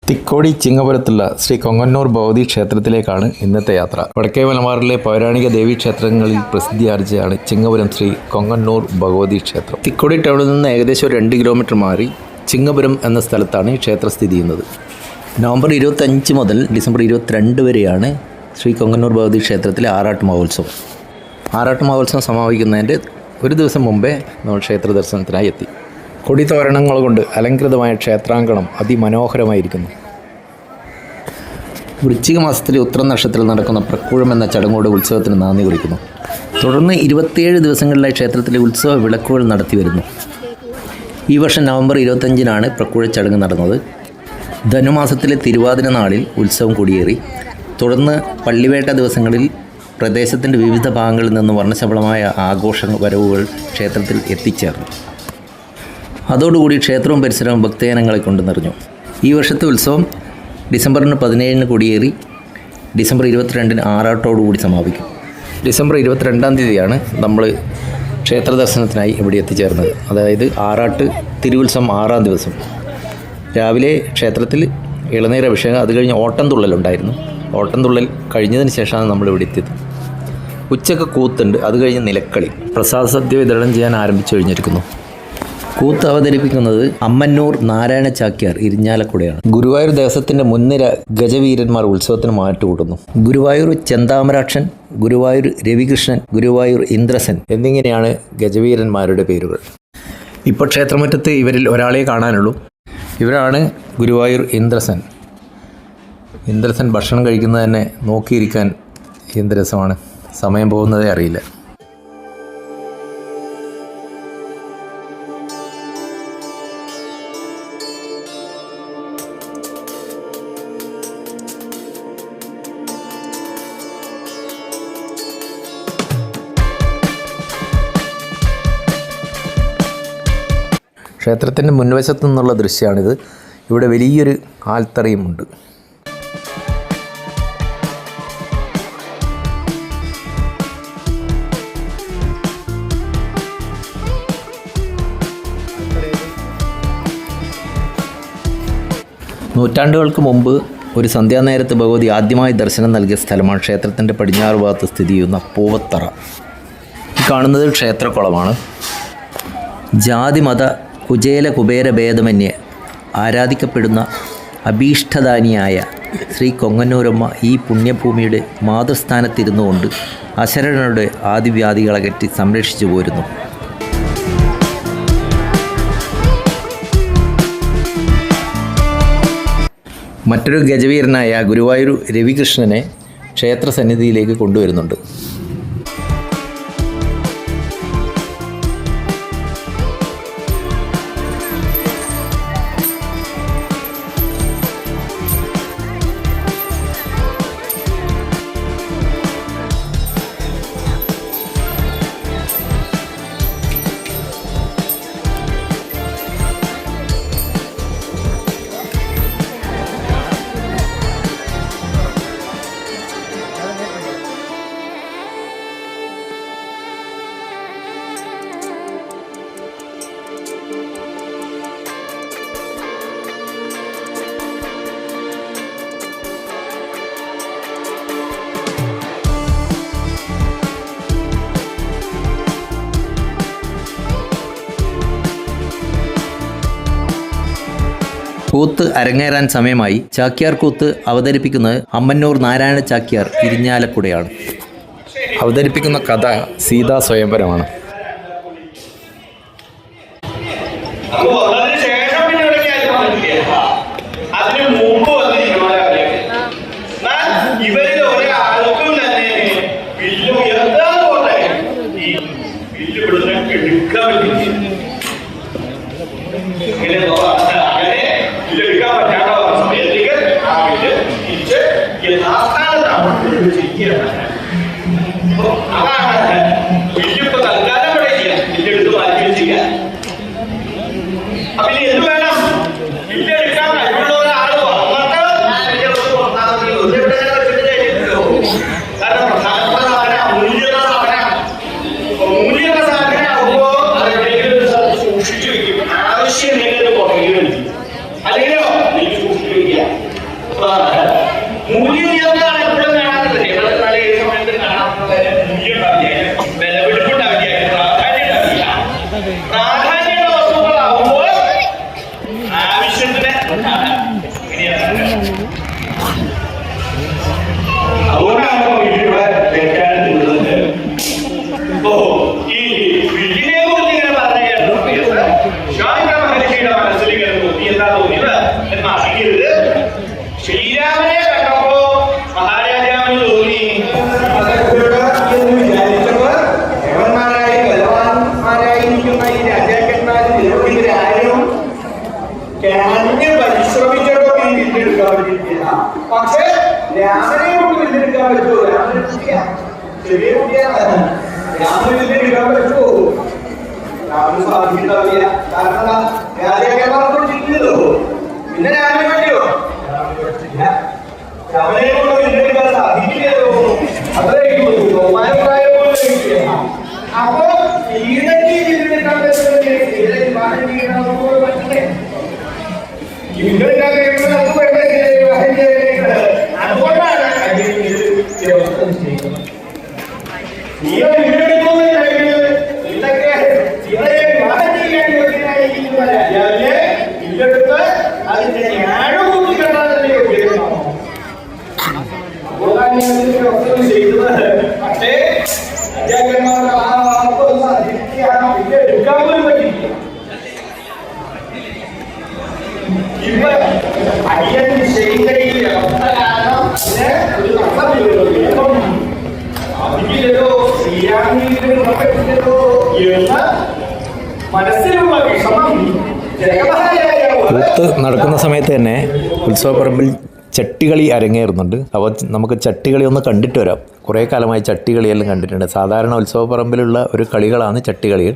തിക്കോടി ചിങ്ങപുരത്തുള്ള ശ്രീ കൊങ്ങന്നൂർ ഭഗവതി ക്ഷേത്രത്തിലേക്കാണ് ഇന്നത്തെ യാത്ര. വടക്കേ മലബാറിലെ പൗരാണിക ദേവീക്ഷേത്രങ്ങളിൽ പ്രസിദ്ധിയാർജിച്ചാണ് ചിങ്ങപുരം ശ്രീ കൊങ്ങന്നൂർ ഭഗവതി ക്ഷേത്രം. തിക്കോടി ടൗണിൽ നിന്ന് ഏകദേശം 2 കിലോമീറ്റർ മാറി ചിങ്ങപുരം എന്ന സ്ഥലത്താണ് ഈ ക്ഷേത്രം സ്ഥിതി ചെയ്യുന്നത്. നവംബർ 25 മുതൽ ഡിസംബർ 22 വരെയാണ് ശ്രീ കൊങ്ങന്നൂർ ഭഗവതി ക്ഷേത്രത്തിലെ ആറാട്ട് മഹോത്സവം. ആറാട്ട് മഹോത്സവം സമാപിക്കുന്നതിൻ്റെ ഒരു ദിവസം മുമ്പേ നമ്മൾ ക്ഷേത്ര ദർശനത്തിനായി എത്തി. കൊടിതോരണങ്ങൾ കൊണ്ട് അലങ്കൃതമായ ക്ഷേത്രാങ്കണം അതിമനോഹരമായിരിക്കുന്നു. വൃശ്ചിക മാസത്തിലെ ഉത്രം നക്ഷത്രത്തിൽ നടക്കുന്ന പ്രക്കൂഴം എന്ന ചടങ്ങോടെ ഉത്സവത്തിന് നാന്ദി കുറിക്കുന്നു. തുടർന്ന് 27 ദിവസങ്ങളിലായി ക്ഷേത്രത്തിലെ ഉത്സവ വിളക്കുകൾ നടത്തി വരുന്നു. ഈ വർഷം നവംബർ 25-നാണ് പ്രക്കൂഴ ചടങ്ങ് നടന്നത്. ധനുമാസത്തിലെ തിരുവാതിര നാളിൽ ഉത്സവം കൊടിയേറി. തുടർന്ന് പള്ളിവേട്ട ദിവസങ്ങളിൽ പ്രദേശത്തിൻ്റെ വിവിധ ഭാഗങ്ങളിൽ നിന്ന് വർണ്ണശബളമായ ആഘോഷ വരവുകൾ ക്ഷേത്രത്തിൽ എത്തിച്ചേർന്നു. അതോടുകൂടി ക്ഷേത്രവും പരിസരവും ഭക്തജനങ്ങളെ കൊണ്ട് നിറഞ്ഞു. ഈ വർഷത്തെ ഉത്സവം ഡിസംബർ 17-ന് കൊടിയേറി ഡിസംബർ 22-ന് ആറാട്ടോടുകൂടി സമാപിക്കും. ഡിസംബർ 22-ാം തീയതിയാണ് നമ്മൾ ക്ഷേത്ര ദർശനത്തിനായി ഇവിടെ എത്തിച്ചേർന്നത്. അതായത് ആറാട്ട് തിരുവുത്സവം 6-ാം ദിവസം രാവിലെ ക്ഷേത്രത്തിൽ ഇളനീർ അഭിഷേകം, അത് കഴിഞ്ഞ് ഓട്ടംതുള്ളലുണ്ടായിരുന്നു. ഓട്ടംതുള്ളൽ കഴിഞ്ഞതിന് ശേഷമാണ് നമ്മൾ ഇവിടെ എത്തിയത്. ഉച്ചക്ക് കൂത്തുണ്ട്, അത് കഴിഞ്ഞ് നിലക്കളി. പ്രസാദ സദ്യ വിതരണം ചെയ്യാൻ ആരംഭിച്ചു കഴിഞ്ഞിരിക്കുന്നു. കൂത്ത് അവതരിപ്പിക്കുന്നത് അമ്മന്നൂർ നാരായണ ചാക്യാർ ഇരിഞ്ഞാലക്കുടയാണ്. ഗുരുവായൂർ ദേവസ്വത്തിൻ്റെ മുൻനിര ഗജവീരന്മാർ ഉത്സവത്തിന് മാറ്റുകൂട്ടുന്നു. ഗുരുവായൂർ ചെന്താമരാക്ഷൻ, ഗുരുവായൂർ രവികൃഷ്ണൻ, ഗുരുവായൂർ ഇന്ദ്രസൻ എന്നിങ്ങനെയാണ് ഗജവീരന്മാരുടെ പേരുകൾ. ഇപ്പോൾ ക്ഷേത്രമുറ്റത്ത് ഇവരിൽ ഒരാളെ കാണാനുള്ളൂ. ഇവരാണ് ഗുരുവായൂർ ഇന്ദ്രസൻ. ഇന്ദ്രസൻ ഭക്ഷണം കഴിക്കുന്നത് തന്നെ നോക്കിയിരിക്കാൻ എന്ത് രസമാണ്. സമയം പോകുന്നതേ അറിയില്ല. ക്ഷേത്രത്തിൻ്റെ മുൻവശത്തു നിന്നുള്ള ദൃശ്യമാണിത്. ഇവിടെ വലിയൊരു ആൽത്തറയുമുണ്ട്. നൂറ്റാണ്ടുകൾക്ക് മുമ്പ് ഒരു സന്ധ്യാനേരത്ത് ഭഗവതി ആദ്യമായി ദർശനം നൽകിയ സ്ഥലമാണ് ക്ഷേത്രത്തിൻ്റെ പടിഞ്ഞാറ് ഭാഗത്ത് സ്ഥിതി ചെയ്യുന്ന പൂവത്തറ. ഈ കാണുന്നത് ക്ഷേത്രക്കുളമാണ്. ജാതിമത കുചേല കുബേര ഭേദമന്യേ ആരാധിക്കപ്പെടുന്ന അഭീഷ്ടദാനിയായ ശ്രീ കൊങ്ങന്നൂരമ്മ ഈ പുണ്യഭൂമിയുടെ മാതൃസ്ഥാനത്തിരുന്നു കൊണ്ട് അശരണരുടെ ആദിവ്യാധികളകറ്റി സംരക്ഷിച്ചു പോരുന്നു. മറ്റൊരു ഗജവീരനായ ഗുരുവായൂർ രവികൃഷ്ണനെ ക്ഷേത്രസന്നിധിയിലേക്ക് കൊണ്ടുവരുന്നുണ്ട്. കൂത്ത് അരങ്ങേറാൻ സമയമായി. ചാക്യാർ കൂത്ത് അവതരിപ്പിക്കുന്നത് അമ്മന്നൂർ നാരായണ ചാക്യാർ ഇരിഞ്ഞാലക്കുടയാണ്. അവതരിപ്പിക്കുന്ന കഥ സീതാ സ്വയംവരമാണ്. ആവശ്യം അല്ലെങ്കിൽ അതുകൊണ്ടാണ് ഇവിടെ വ്യാഖ്യാനത്തിലുള്ളത്. ഇപ്പോ ഈ വിധിയെ കുറിച്ച് ഇങ്ങനെ പറയുകയാണ്. ശാന്ത മഹർഷിയുടെ മനസ്സിൽ ഇങ്ങനെ തോന്നി, എന്താ തോന്നിയത് എന്ന് അറിയരുത്. ശ്രീരാമനെ കണ്ടപ്പോ മഹാരാജാവിന് തോന്നി എന്ന് വിചാരിച്ചപ്പോ ദേവന്മാരായി ബലവാന്മാരായിരിക്കുന്ന ഈ രാജാക്കന്മാരും ഇവരാരും കരഞ്ഞ് പരിശ്രമിച്ചപ്പോ ഈ വീണ്ടെടുക്കാൻ പറ്റിയിട്ടില്ല. പക്ഷെ രാമനെ കൊണ്ട് വീണ്ടെടുക്കാൻ പറ്റുമോ? രാമനെ കുട്ടിയാ, ചെറിയ കുട്ടിയാണ്. രാമന് വീണ്ടെടുക്കാൻ പറ്റുമോ? രാമന് സാധിക്കില്ല. കാരണം രാജാക്കന്മാർക്ക് ചിരിക്കുന്നതോ പിന്നെ രാമനെ പറ്റിയോ? രാമനെ കൊണ്ട് വീണ്ടെടുക്കാൻ സാധിക്കില്ലല്ലോ. അത്രയും ബഹുമാനപ്രായം പോലെ അപ്പോ ഈടയ്ക്ക് വീണ്ടെടുക്കാൻ പറ്റുന്നത് വിവാഹം ചെയ്യണമെന്ന് പറ്റില്ലേ? വീണ്ടെടുക്കാൻ കഴിയുമ്പോൾ നമുക്ക് അതുകൊണ്ടാണ് വ്യവസ്ഥ ചെയ്യുന്നത്. ഇതൊക്കെ ഇവരെ വിവാഹം ചെയ്യാൻ യോഗ്യനായിരിക്കുന്ന രാജാവിനെ വീണ്ടെടുത്ത് അതിന്റെ ഞാനും കൂട്ടി കണ്ടാൽ യോഗ്യതയാണോ? അതുകൊണ്ടാണ് വ്യവസ്ഥ ചെയ്യുന്നത്. പക്ഷേ രാജാക്കന്മാർക്ക് ആ പിന്നെ എടുക്കാൻ പോലും പറ്റില്ല. ഇവ അടിയൻ ചെയ്തയിൽ വ്യവസ്ഥ കാരണം അതിന് ഒരു നഷ്ടമില്ലല്ലോ, അതിലോ ശ്രീരാമീരോ എന്ന് മനസ്സിലുള്ള വിഷമം കൂത്ത് നടക്കുന്ന സമയത്ത് തന്നെ ഉത്സവപ്പറമ്പിൽ ചട്ടികളി അരങ്ങേറുന്നുണ്ട്. അപ്പോൾ നമുക്ക് ചട്ടികളി ഒന്ന് കണ്ടിട്ട് വരാം. കുറേ കാലമായി ചട്ടികളിയെല്ലാം കണ്ടിട്ടുണ്ട്. സാധാരണ ഉത്സവപ്പറമ്പിലുള്ള ഒരു കളികളാണ് ചട്ടികളികൾ.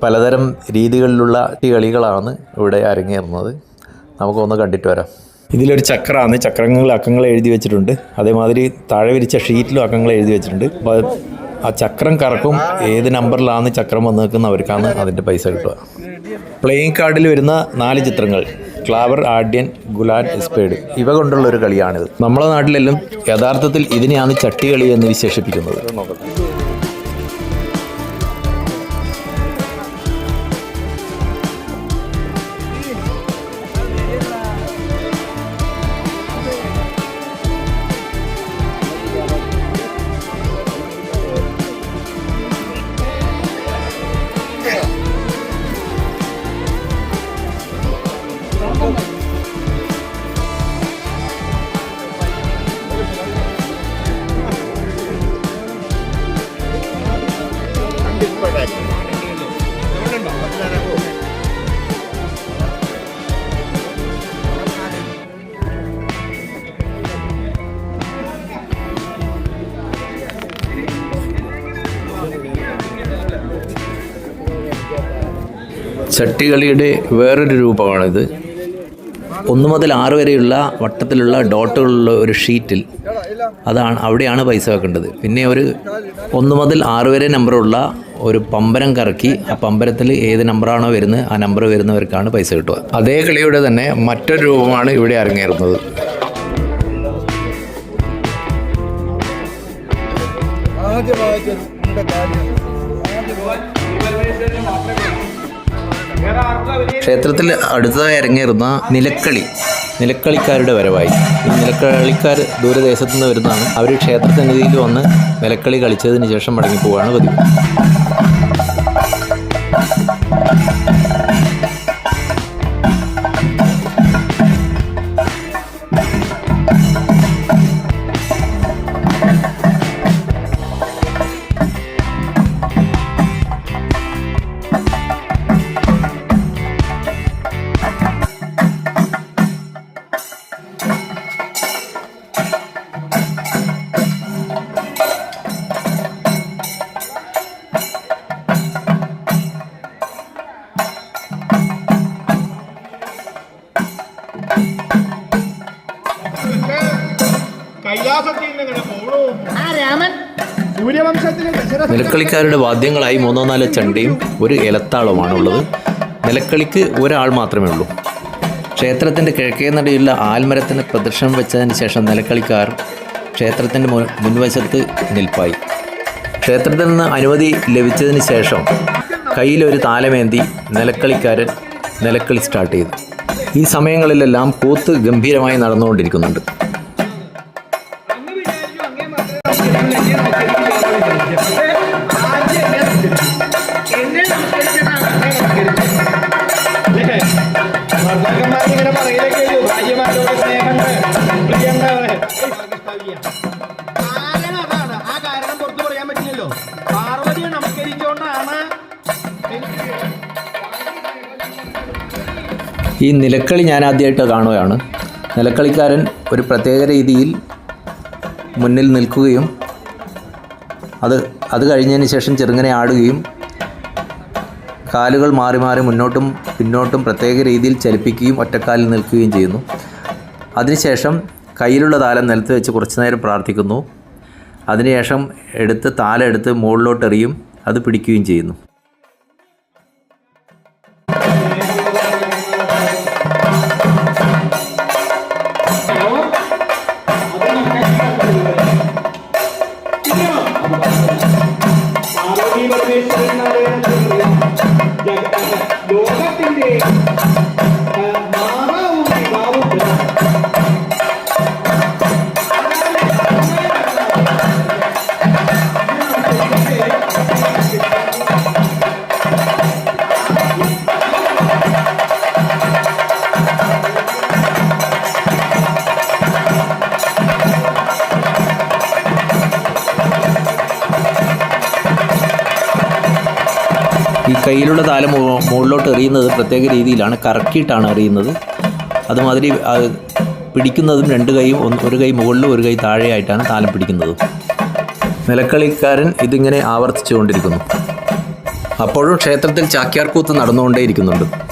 പലതരം രീതികളിലുള്ള കളികളാണ് ഇവിടെ അരങ്ങേറുന്നത്. നമുക്കൊന്ന് കണ്ടിട്ട് വരാം. ഇതിലൊരു ചക്രമാണ്. ചക്രങ്ങളിൽ അക്കങ്ങൾ എഴുതി വെച്ചിട്ടുണ്ട്. അതേമാതിരി താഴെ വിരിച്ച ഷീറ്റിലും അക്കങ്ങൾ എഴുതി വെച്ചിട്ടുണ്ട്. അപ്പോൾ ആ ചക്രം കറക്കും. ഏത് നമ്പറിലാണ് ചക്രം വന്ന് നിൽക്കുന്നവർക്കാണ് അതിൻ്റെ പൈസ കിട്ടുക. പ്ലേയിങ് കാർഡിൽ വരുന്ന 4 ചിത്രങ്ങൾ ക്ലാവർ, ആഡ്യൻ, ഗുലാൻ, സ്പേഡ് ഇവ കൊണ്ടുള്ള ഒരു കളിയാണിത്. നമ്മുടെ നാട്ടിലെല്ലാം യഥാർത്ഥത്തിൽ ഇതിനെയാണ് ചട്ടികളി എന്ന് വിശേഷിപ്പിക്കുന്നത്. ചട്ടികളിയുടെ വേറൊരു രൂപമാണിത്. 1 മുതൽ 6 വരെയുള്ള വട്ടത്തിലുള്ള ഡോട്ടുകളുള്ള ഒരു ഷീറ്റിൽ അവിടെയാണ് പൈസ വെക്കേണ്ടത്. പിന്നെ ഒരു 1 മുതൽ 6 വരെ നമ്പറുള്ള ഒരു പമ്പരം കറക്കി ആ പമ്പരത്തിൽ ഏത് നമ്പറാണോ വരുന്നത് ആ നമ്പർ വരുന്നവർക്കാണ് പൈസ കിട്ടുക. അതേ കളിയുടെ തന്നെ മറ്റൊരു രൂപമാണ് ഇവിടെ അരങ്ങേറുന്നത്. ക്ഷേത്രത്തിൽ അടുത്തതായി അരങ്ങേറുന്ന നിലക്കളിക്കാരുടെ വരവായി. ഈ നിലക്കളിക്കാർ ദൂരദേശത്തു നിന്ന് വരുന്നതാണ്. അവർ ക്ഷേത്രസന്നിധിയിൽ വന്ന് നിലക്കളി കളിച്ചതിന് ശേഷം മടങ്ങിപ്പോവുകയാണ് പതിവ്. നിലക്കളിക്കാരുടെ വാദ്യങ്ങളായി 3-4 ചണ്ടയും ഒരു ഇലത്താളവുമാണുള്ളത്. നിലക്കളിക്ക് ഒരാൾ മാത്രമേ ഉള്ളൂ. ക്ഷേത്രത്തിൻ്റെ കിഴക്കേ നടയിലുള്ള ആൽമരത്തിന് പ്രദക്ഷിണം വെച്ചതിന് ശേഷം നിലക്കളിക്കാർ ക്ഷേത്രത്തിൻ്റെ മുൻവശത്ത് നിൽപ്പായി. ക്ഷേത്രത്തിൽ നിന്ന് അനുമതി ലഭിച്ചതിന് ശേഷം കയ്യിലൊരു താലമേന്തി നിലക്കളിക്കാരൻ നിലക്കളി സ്റ്റാർട്ട് ചെയ്തു. ഈ സമയങ്ങളിലെല്ലാം കൂത്ത് ഗംഭീരമായി നടന്നുകൊണ്ടിരിക്കുന്നുണ്ട്. ഈ നിലക്കളി ഞാൻ ആദ്യമായിട്ട് കാണുകയാണ്. നിലക്കളിക്കാരൻ ഒരു പ്രത്യേക രീതിയിൽ മുന്നിൽ നിൽക്കുകയും അത് കഴിഞ്ഞതിന് ശേഷം ചെറുങ്ങനെ ആടുകയും കാലുകൾ മാറി മാറി മുന്നോട്ടും പിന്നോട്ടും പ്രത്യേക രീതിയിൽ ചലിപ്പിക്കുകയും ഒറ്റക്കാലിൽ നിൽക്കുകയും ചെയ്യുന്നു. അതിനുശേഷം കയ്യിലുള്ള താലം നിലത്ത് വെച്ച് കുറച്ച് നേരം പ്രാർത്ഥിക്കുന്നു. അതിനുശേഷം താലം എടുത്ത് മുകളിലോട്ട് എറിയും, അത് പിടിക്കുകയും ചെയ്യുന്നു. ഈ കയ്യിലുള്ള താലം മുകളിലോട്ട് എറിയുന്നത് പ്രത്യേക രീതിയിലാണ്, കറക്കിയിട്ടാണ് എറിയുന്നത്. അതുമാതിരി പിടിക്കുന്നതും രണ്ട് കൈയും, ഒരു കൈ മുകളിലും ഒരു കൈ താഴെയായിട്ടാണ് താലം പിടിക്കുന്നത്. നിലക്കളിക്കാരൻ ഇതിങ്ങനെ ആവർത്തിച്ചു കൊണ്ടിരിക്കുന്നു. അപ്പോഴും ക്ഷേത്രത്തിൽ ചാക്യാർകൂത്ത് നടന്നുകൊണ്ടേയിരിക്കുന്നുണ്ട്.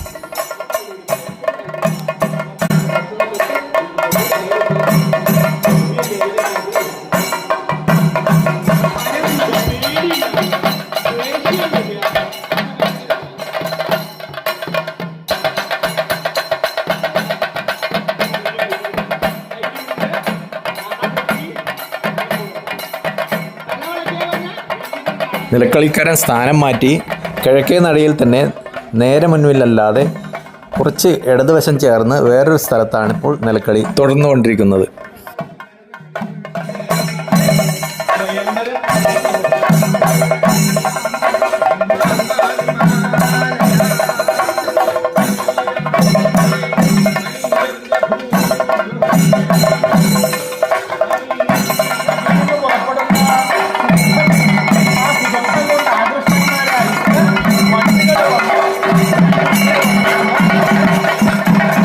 നിലക്കളിക്കാരൻ സ്ഥാനം മാറ്റി കിഴക്കേ നടയിൽ തന്നെ നേരെ മുന്നിലല്ലാതെ കുറച്ച് ഇടതുവശം ചേർന്ന് വേറൊരു സ്ഥലത്താണ് ഇപ്പോൾ നിലക്കളി തുടർന്നുകൊണ്ടിരിക്കുന്നത്.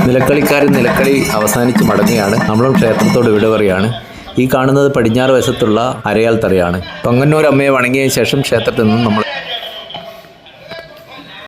നിലക്കളിക്കാരൻ നിലക്കളി അവസാനിച്ച് മടങ്ങുകയാണ്. നമ്മളും ക്ഷേത്രത്തോട് വിട പറയുകയാണ്. ഈ കാണുന്നത് പടിഞ്ഞാറ് വശത്തുള്ള അരയാൽ തറയാണ്. പൊങ്ങന്നൂർ അമ്മയെ വണങ്ങിയതിന് ശേഷം ക്ഷേത്രത്തിൽ നിന്നും നമ്മൾ